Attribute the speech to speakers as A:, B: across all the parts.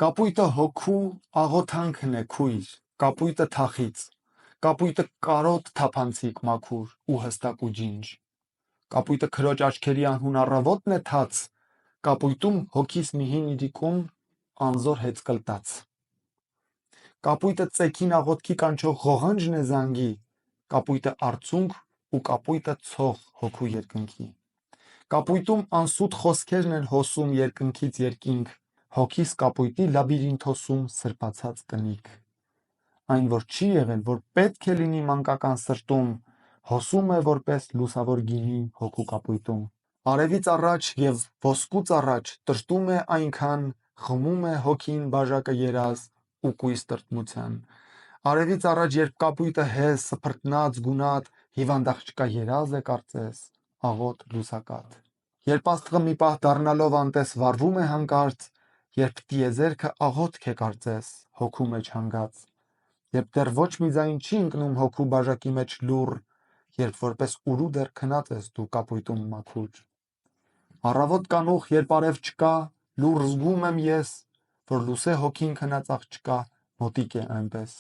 A: Կապույտը հոգու աղոթանքն է քույր, կապույտը թախից, կապույտը կարոտ թափանցիկ մաքուր ու հստակ ու ջինջ, կապույտը քրոջ աչքերի անհուն առավոտն է թաց, կապույտում հոգիս մի հին իրիկուն անզոր հեծկլտաց, կապույտը ծեքին աղոթքի կանչող ղողանջն է զանգի, կապույտը արցունք ու կապույտը ցող հոգու երկնքի, կապույտում անսուտ խոսքերն են հոսում երկնքից երկինք, հոգիս կապույտի լաբիրինթոսում սրբացած կնիկ, այն որ չի եղել, որ պետք է լինի մանկական սրտում, հոսում է որպես լուսավոր գինի հոգու կապույտում, արևից առաջ և ոսկուց առաջ տրտում է այնքան, խմում է հոգին բաժակը երազ ու կույս տրտմության, արևից առաջ երբ կապույտը հեզ, սփռտնած, գունատ, հիվանդ աղջկա երազ է կարծես, աղոտ լուսակատ, երբ աստղը մի պահ դառնալով անտես վառվում է հանկարծ, երբ տիեզերքը աղոթք է կարծես, հոգու մեջ հանգած, երբ դեռ ոչ մի ձայն չի ընկնում հոգու բաժակի մեջ լուռ, երբ որպես ուրու դեռ քնած ես դու կապույտում մաքուր, առավոտ կանուխ երբ արև չկա, լուռ զգում եմ ես, որ լուսե հոգին քնած աղջկա մոտիկ է այնպես,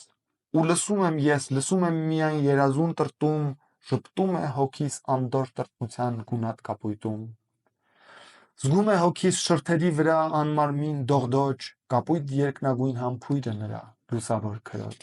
A: ու լսում եմ միայն երազուն տրտում, ժպտում է հոգիս անդորր տրտմության գունատ կապույտում, զգում է հոգիս շրթերի վրա անմարմին դողդոջ, կապույտ երկնագույն համբույրը նրա, լուսավոր քրոջ,